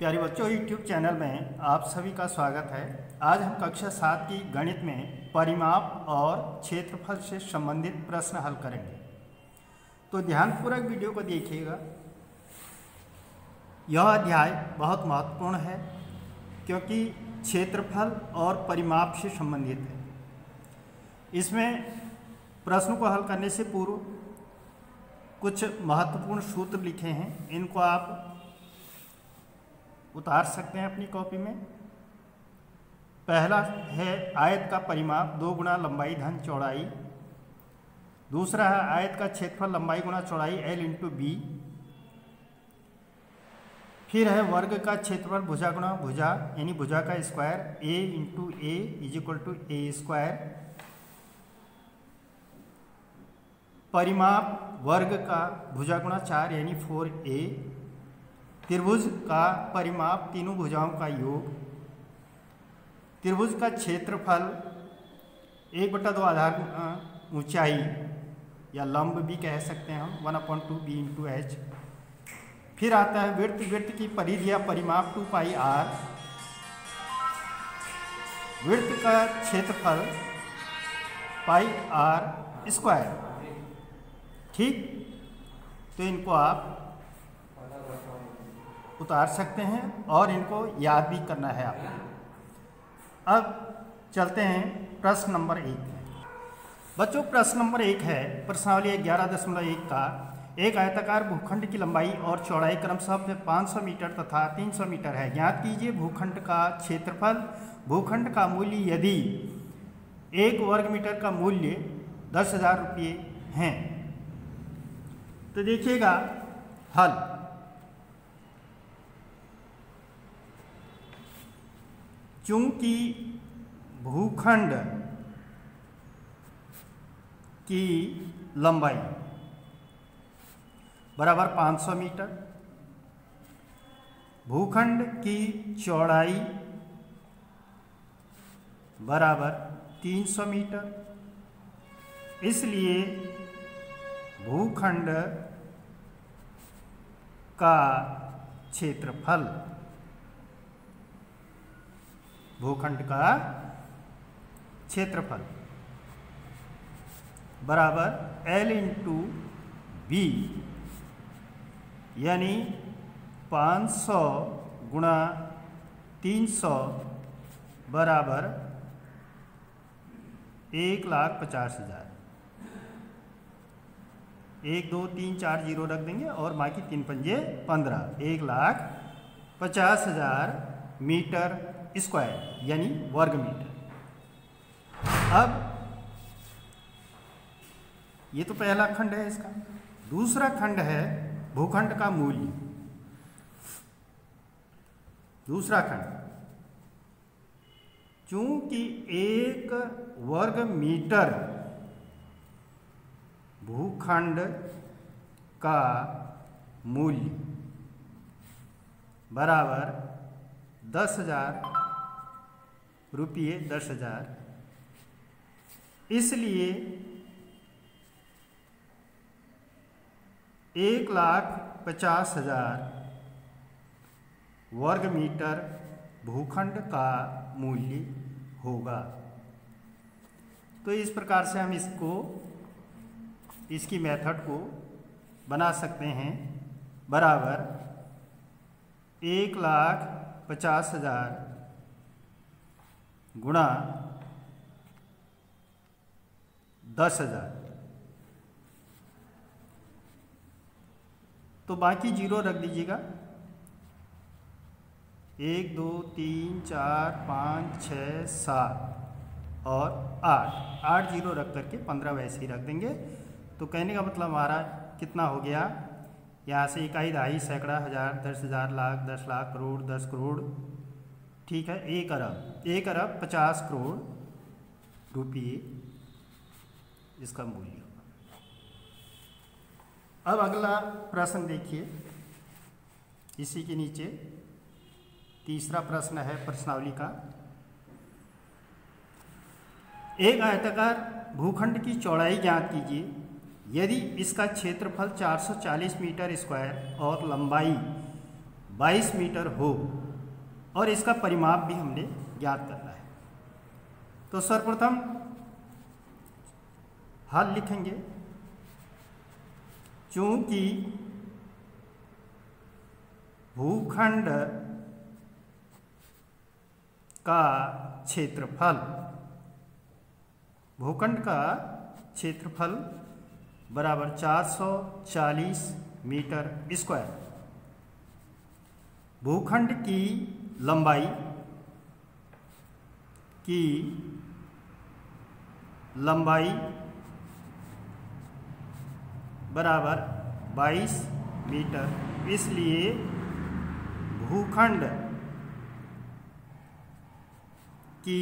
प्यारे बच्चों, YouTube channel में आप सभी का स्वागत है। आज हम कक्षा 7 की गणित में परिमाप और क्षेत्रफल से संबंधित प्रश्न हल करेंगे। तो ध्यानपूर्वक वीडियो को देखिएगा। यह अध्याय बहुत महत्वपूर्ण है क्योंकि क्षेत्रफल और परिमाप से संबंधित है। इसमें प्रश्न को हल करने से पूर्व कुछ महत्वपूर्ण सूत्र लिखे हैं, इनको आप उतार सकते हैं अपनी कॉपी में। पहला है आयत का परिमाप 2 गुना लंबाई धन चौड़ाई। दूसरा है आयत का क्षेत्रफल लंबाई गुना चौड़ाई L इंटू बी। फिर है वर्ग का क्षेत्रफल भुजा गुना भुजा यानी भुजा का square A into a is equal to a square. परिमाप वर्ग का भुजा गुना 4 यानी 4A। त्रिभुज का परिमाप तीनों भुजाओं का योग। त्रिभुज का क्षेत्रफल 1/2 आधार ऊंचाई या लंब भी कह सकते हैं हम 1/2 b इंटू एच। फिर आता है वृत्त की परिधि या परिमाप 2 पाई r। वृत्त का क्षेत्रफल पाई r स्क्वायर। ठीक, तो इनको आप उतार सकते हैं और इनको याद भी करना है आपको। अब चलते हैं प्रश्न नंबर 1। बच्चों, प्रश्न नंबर 1 है प्रश्नावली 11.1 का। एक आयताकार भूखंड की लंबाई और चौड़ाई क्रमशः 500 मीटर तथा 300 मीटर है। ज्ञात कीजिए भूखंड का क्षेत्रफल। भूखंड का मूल्य यदि 1 वर्ग मीटर का मूल्य 10,000 रुपये हैं। तो देखिएगा हल। चूंकि भूखंड की लंबाई बराबर 500 मीटर, भूखंड की चौड़ाई बराबर 300 मीटर, इसलिए भूखंड का क्षेत्रफल बराबर L इंटू बी यानी 500 गुणा 300 बराबर 1,50,000। 1 2 3 4 जीरो रख देंगे और बाकी 3 पंजे 15, 1,50,000 मीटर स्क्वायर यानी वर्ग मीटर। अब ये तो पहला खंड है इसका। दूसरा खंड है भूखंड का मूल्य। दूसरा खंड, चूंकि 1 वर्ग मीटर भूखंड का मूल्य बराबर 10,000 रुपये, 10,000, इसलिए 1,50,000 वर्ग मीटर भूखंड का मूल्य होगा। तो इस प्रकार से हम इसकी मेथड को बना सकते हैं। बराबर 1,50,000 गुणा 10,000, तो बाकी जीरो रख दीजिएगा। 1 2 3 4 5 6 7 और 8 जीरो रख करके 15 वैसे ही रख देंगे। तो कहने का मतलब हमारा कितना हो गया, यहाँ से इकाई, दहाई, सैकड़ा, हजार, 10,000, लाख, 10 लाख, करोड़, 10 करोड़। ठीक है, 1 अरब 50 करोड़ रुपये इसका मूल्य होगा। अब अगला प्रश्न देखिए, इसी के नीचे तीसरा प्रश्न है प्रश्नावली का। एक आयताकार भूखंड की चौड़ाई ज्ञात कीजिए यदि इसका क्षेत्रफल 440 मीटर स्क्वायर और लंबाई 22 मीटर हो और इसका परिमाप भी हमने ज्ञात करना है। तो सर्वप्रथम हल लिखेंगे। चूंकि भूखंड का क्षेत्रफल बराबर 440 मीटर स्क्वायर, भूखंड की लंबाई बराबर 22 मीटर, इसलिए भूखंड की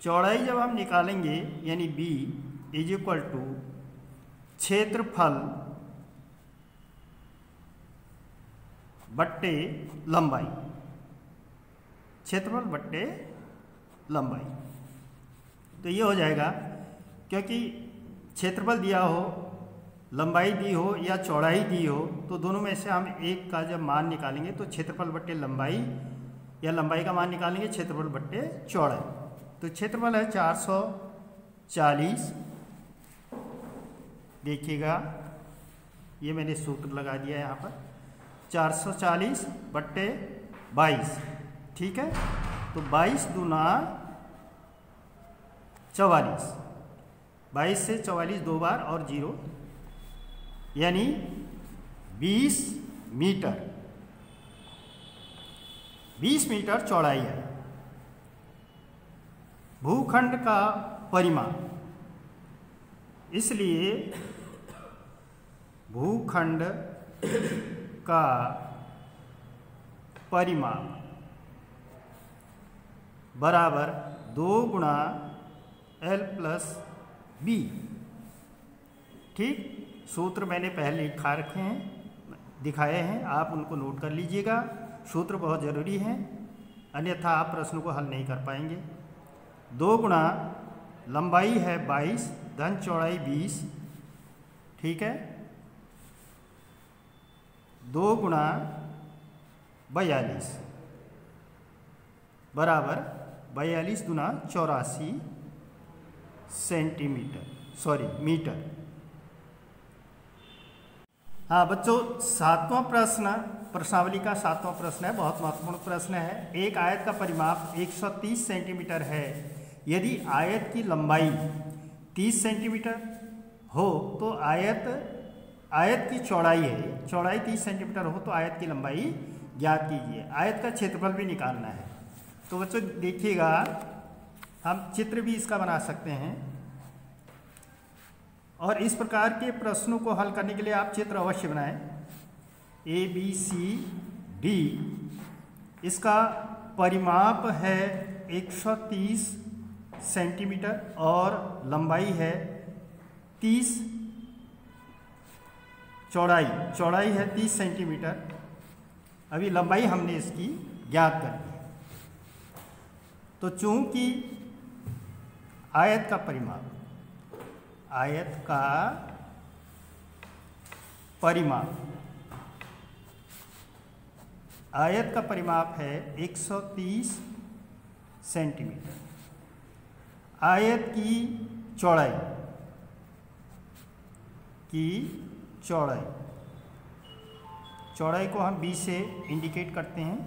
चौड़ाई जब हम निकालेंगे यानी B इज इक्वल टू क्षेत्रफल बट्टे लंबाई, क्षेत्रफल बट्टे लंबाई। तो ये हो जाएगा, क्योंकि क्षेत्रफल दिया हो, लंबाई दी हो या चौड़ाई दी हो, तो दोनों में से हम एक का जब मान निकालेंगे तो क्षेत्रफल बट्टे लंबाई या लंबाई का मान निकालेंगे क्षेत्रफल बट्टे चौड़ाई। तो क्षेत्रफल है 440, देखिएगा ये मैंने सूत्र लगा दिया है यहाँ पर, 440 बट्टे 22, ठीक है। तो 22 दूना 44, 22 से 44 दो बार और 0, यानी 20 मीटर, 20 मीटर चौड़ाई है। भूखंड का परिमाण, इसलिए भूखंड का परिमाण बराबर 2 गुणा L प्लस B, ठीक। सूत्र मैंने पहले लिखा रखे हैं, दिखाए हैं, आप उनको नोट कर लीजिएगा। सूत्र बहुत ज़रूरी है, अन्यथा आप प्रश्न को हल नहीं कर पाएंगे। 2 गुणा लंबाई है 22 धन चौड़ाई 20, ठीक है। 2 गुणा 42 बराबर 42 गुना 84 मीटर। हाँ बच्चों, सातवां प्रश्न प्रश्नावली का 7वां प्रश्न है, बहुत महत्वपूर्ण प्रश्न है। एक आयत का परिमाप 130 सेंटीमीटर है। यदि आयत की लंबाई 30 सेंटीमीटर हो तो आयत की चौड़ाई है, चौड़ाई 30 सेंटीमीटर हो तो आयत की लंबाई ज्ञात कीजिए। आयत का क्षेत्रफल भी निकालना है। तो बच्चों देखिएगा, हम चित्र भी इसका बना सकते हैं, और इस प्रकार के प्रश्नों को हल करने के लिए आप चित्र अवश्य बनाएं। ABCD, इसका परिमाप है 130 सेंटीमीटर और लंबाई है 30, चौड़ाई है 30 सेंटीमीटर। अभी लंबाई हमने इसकी ज्ञात कर दी है। तो चूंकि आयत का परिमाप है 130 सेंटीमीटर। आयत की चौड़ाई को हम B से इंडिकेट करते हैं,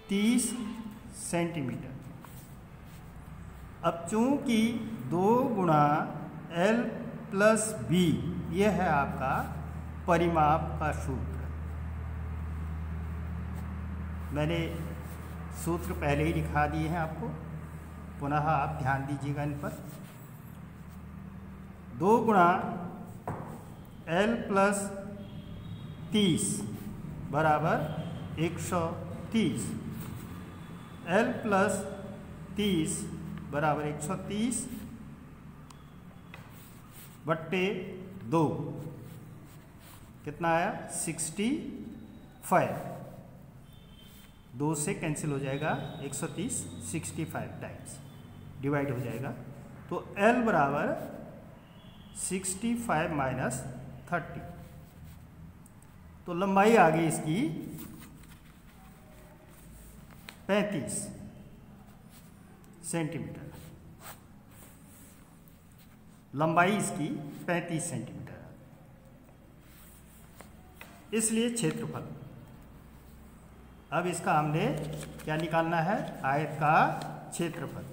30 सेंटीमीटर। अब चूंकि 2 गुणा L प्लस B यह है आपका परिमाप का सूत्र। मैंने सूत्र पहले ही लिखा दिए हैं आपको, पुनः आप ध्यान दीजिएगा इन पर। 2 गुणा L प्लस 30 बराबर 130, L प्लस 30 बराबर 130 बट्टे 2, कितना आया 65, 2 से कैंसिल हो जाएगा, 130 65 टाइम्स डिवाइड हो जाएगा। तो L बराबर 65 माइनस 30, तो लंबाई आ गई इसकी 35 सेंटीमीटर। लंबाई इसकी 35 सेंटीमीटर है। इसलिए क्षेत्रफल, अब इसका हमने क्या निकालना है, आयत का क्षेत्रफल।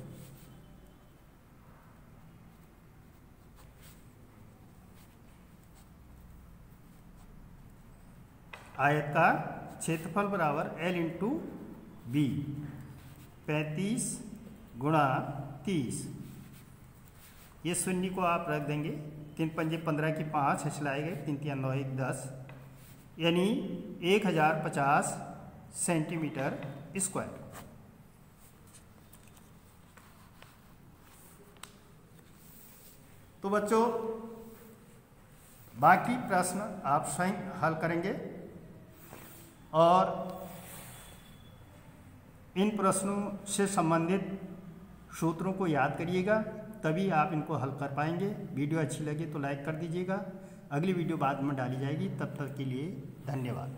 आयत का क्षेत्रफल बराबर L इंटू बी, 35 गुणा 30। ये शून्य को आप रख देंगे, 3 पंजे 15 की 5 हचलाएंगे, 3 3 9 1 10, यानी 1050 सेंटीमीटर स्क्वायर। तो बच्चों बाकी प्रश्न आप स्वयं हल करेंगे और इन प्रश्नों से संबंधित सूत्रों को याद करिएगा, तभी आप इनको हल कर पाएंगे। वीडियो अच्छी लगे तो लाइक कर दीजिएगा। अगली वीडियो बाद में डाली जाएगी, तब तक के लिए धन्यवाद।